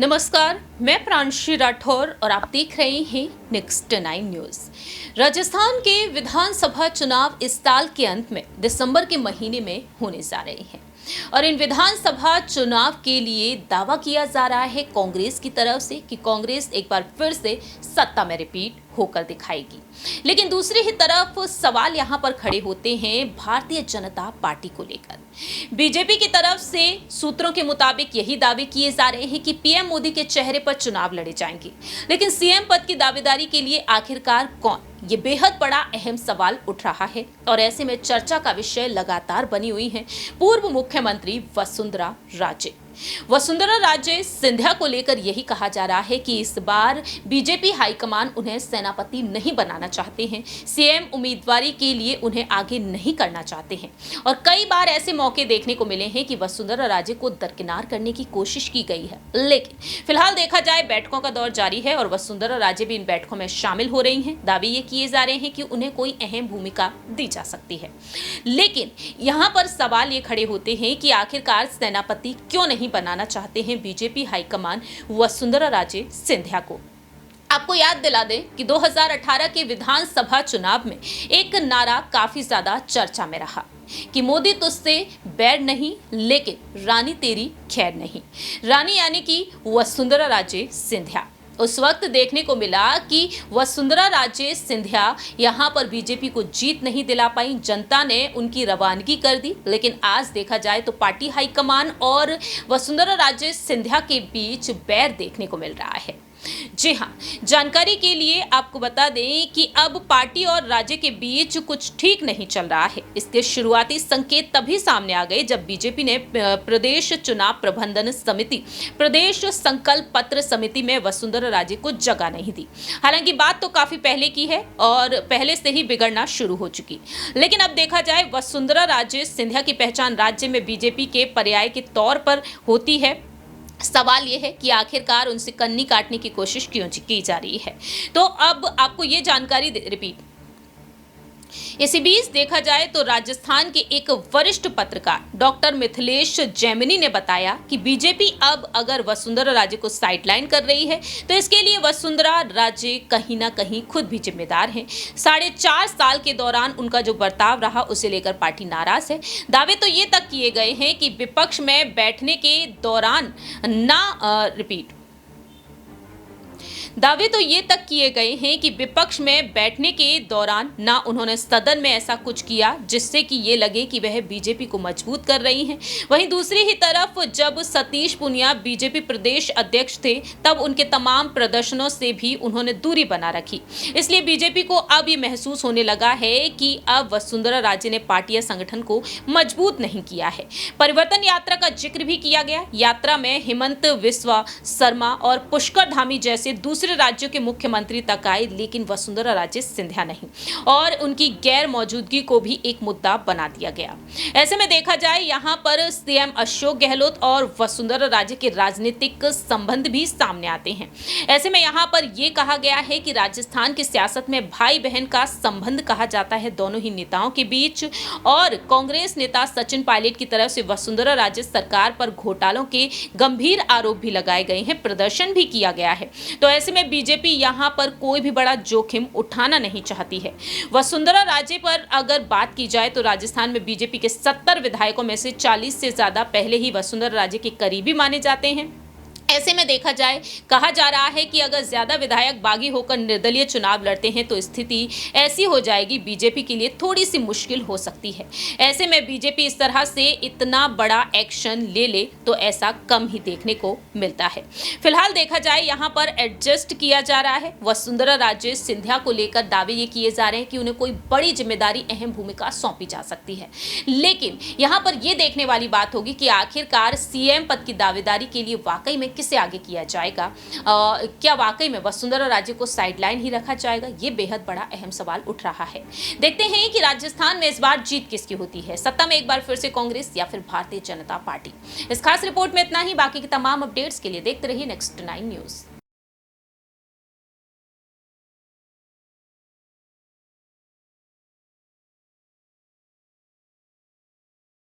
नमस्कार, मैं प्रांशी राठौर और आप देख रहे हैं नेक्स्ट 9 न्यूज। राजस्थान के विधानसभा चुनाव इस साल के अंत में दिसंबर के महीने में होने जा रहे हैं और इन विधानसभा चुनाव के लिए दावा किया जा रहा है कांग्रेस की तरफ से कि कांग्रेस एक बार फिर से सत्ता में रिपीट होकर दिखाएगी। लेकिन दूसरी ही तरफ सवाल यहां पर खड़े होते हैं भारतीय जनता पार्टी को लेकर। बीजेपी की तरफ से सूत्रों के मुताबिक यही दावे किए जा रहे हैं कि पीएम मोदी के चेहरे पर चुनाव लड़े जाएंगे, लेकिन सीएम पद की दावेदारी के लिए आखिरकार कौन, ये बेहद बड़ा अहम सवाल उठ रहा है। और ऐसे में चर्चा का विषय लगातार बनी हुई है पूर्व मुख्यमंत्री वसुंधरा राजे। वसुंधरा राजे सिंधिया को लेकर यही कहा जा रहा है कि इस बार बीजेपी हाईकमान उन्हें सेनापति नहीं बनाना चाहते हैं, सीएम उम्मीदवारी के लिए उन्हें आगे नहीं करना चाहते हैं। और कई बार ऐसे मौके देखने को मिले हैं कि वसुंधरा राजे को दरकिनार करने की कोशिश की गई है, लेकिन फिलहाल देखा जाए बैठकों का दौर जारी है और वसुंधरा राजे भी इन बैठकों में शामिल हो रही हैं। दावे ये किए जा रहे हैं कि उन्हें कोई अहम भूमिका दी जा सकती है, लेकिन यहाँ पर सवाल ये खड़े होते हैं कि आखिरकार सेनापति क्यों नहीं बनाना चाहते हैं बीजेपी हाईकमान वसुंधरा राजे सिंधिया को। आपको याद दिला दें कि 2018 के विधानसभा चुनाव में एक नारा काफी ज्यादा चर्चा में रहा कि मोदी तुझसे बैर नहीं, लेकिन रानी तेरी खैर नहीं। रानी यानी कि वसुंधरा राजे सिंधिया। उस वक्त देखने को मिला कि वसुंधरा राजे सिंधिया यहां पर बीजेपी को जीत नहीं दिला पाई, जनता ने उनकी रवानगी कर दी। लेकिन आज देखा जाए तो पार्टी हाईकमान और वसुंधरा राजे सिंधिया के बीच बैर देखने को मिल रहा है। जी हाँ, जानकारी के लिए आपको बता दें कि अब पार्टी और राज्य के बीच कुछ ठीक नहीं चल रहा है। इसके शुरुआती संकेत तभी सामने आ गए जब बीजेपी ने प्रदेश चुनाव प्रबंधन समिति, प्रदेश संकल्प पत्र समिति में वसुंधरा राजे को जगह नहीं दी। हालांकि बात तो काफी पहले की है और पहले से ही बिगड़ना शुरू हो चुकी, लेकिन अब देखा जाए वसुंधरा राजे सिंधिया की पहचान राज्य में बीजेपी के पर्याय के तौर पर होती है। सवाल यह है कि आखिरकार उनसे कन्नी काटने की कोशिश क्यों की जा रही है। तो अब आपको ये जानकारी रिपीट। इसी बीच देखा जाए तो राजस्थान के एक वरिष्ठ पत्रकार डॉक्टर मिथिलेश जैमिनी ने बताया कि बीजेपी अब अगर वसुंधरा राजे को साइडलाइन कर रही है तो इसके लिए वसुंधरा राजे कहीं ना कहीं खुद भी जिम्मेदार हैं। 4.5 साल के दौरान उनका जो बर्ताव रहा उसे लेकर पार्टी नाराज है। दावे तो ये तक किए गए हैं कि विपक्ष में बैठने के दौरान दावे तो ये तक किए गए हैं कि विपक्ष में बैठने के दौरान ना उन्होंने सदन में ऐसा कुछ किया जिससे कि ये लगे कि वह बीजेपी को मजबूत कर रही हैं। वहीं दूसरी ही तरफ जब सतीश पूनिया बीजेपी प्रदेश अध्यक्ष थे तब उनके तमाम प्रदर्शनों से भी उन्होंने दूरी बना रखी। इसलिए बीजेपी को अब ये महसूस होने लगा है कि अब वसुंधरा राजे ने पार्टी या संगठन को मजबूत नहीं किया है। परिवर्तन यात्रा का जिक्र भी किया गया। यात्रा में हिमंत बिस्वा शर्मा और पुष्कर धामी जैसे दूसरे राज्यों के मुख्यमंत्री तक आए, लेकिन वसुंधरा राजे सिंधिया नहीं, और उनकी गैर मौजूदगी को भी एक मुद्दा बना दिया गया। ऐसे में देखा जाए यहाँ पर सीएम अशोक गहलोत और वसुंधरा राजे के राजनीतिक संबंध भी सामने आते हैं। ऐसे में यहाँ पर यह कहा गया है कि राजस्थान की सियासत में भाई बहन का संबंध कहा जाता है दोनों ही नेताओं के बीच, और कांग्रेस नेता सचिन पायलट की तरफ से वसुंधरा राजे सरकार पर घोटालों के गंभीर आरोप भी लगाए गए हैं, प्रदर्शन भी किया गया है। तो ऐसे में बीजेपी यहां पर कोई भी बड़ा जोखिम उठाना नहीं चाहती है। वसुंधरा राजे पर अगर बात की जाए तो राजस्थान में बीजेपी के 70 विधायकों में से 40 से ज्यादा पहले ही वसुंधरा राजे के करीबी माने जाते हैं। ऐसे में देखा जाए, कहा जा रहा है कि अगर ज्यादा विधायक बागी होकर निर्दलीय चुनाव लड़ते हैं तो स्थिति ऐसी हो जाएगी, बीजेपी के लिए थोड़ी सी मुश्किल हो सकती है। ऐसे में बीजेपी इस तरह से इतना बड़ा एक्शन ले तो ऐसा कम ही देखने को मिलता है। फिलहाल देखा जाए यहाँ पर एडजस्ट किया जा रहा है। वसुंधरा राजे सिंधिया को लेकर दावे ये किए जा रहे हैं कि उन्हें कोई बड़ी जिम्मेदारी, अहम भूमिका सौंपी जा सकती है, लेकिन यहाँ पर यह देखने वाली बात होगी कि आखिरकार सीएम पद की दावेदारी के लिए वाकई में किसे आगे किया जाएगा। क्या वाकई में वसुंधरा राजे को साइडलाइन ही रखा जाएगा? ये बेहद बड़ा अहम सवाल उठ रहा है। देखते हैं कि राजस्थान में इस बार जीत किसकी होती है, सत्ता में एक बार फिर से कांग्रेस या फिर भारतीय जनता पार्टी। इस खास रिपोर्ट में इतना ही। बाकी की तमाम अपडेट्स के लिए देखते रहिए नेक्स्ट 9 न्यूज।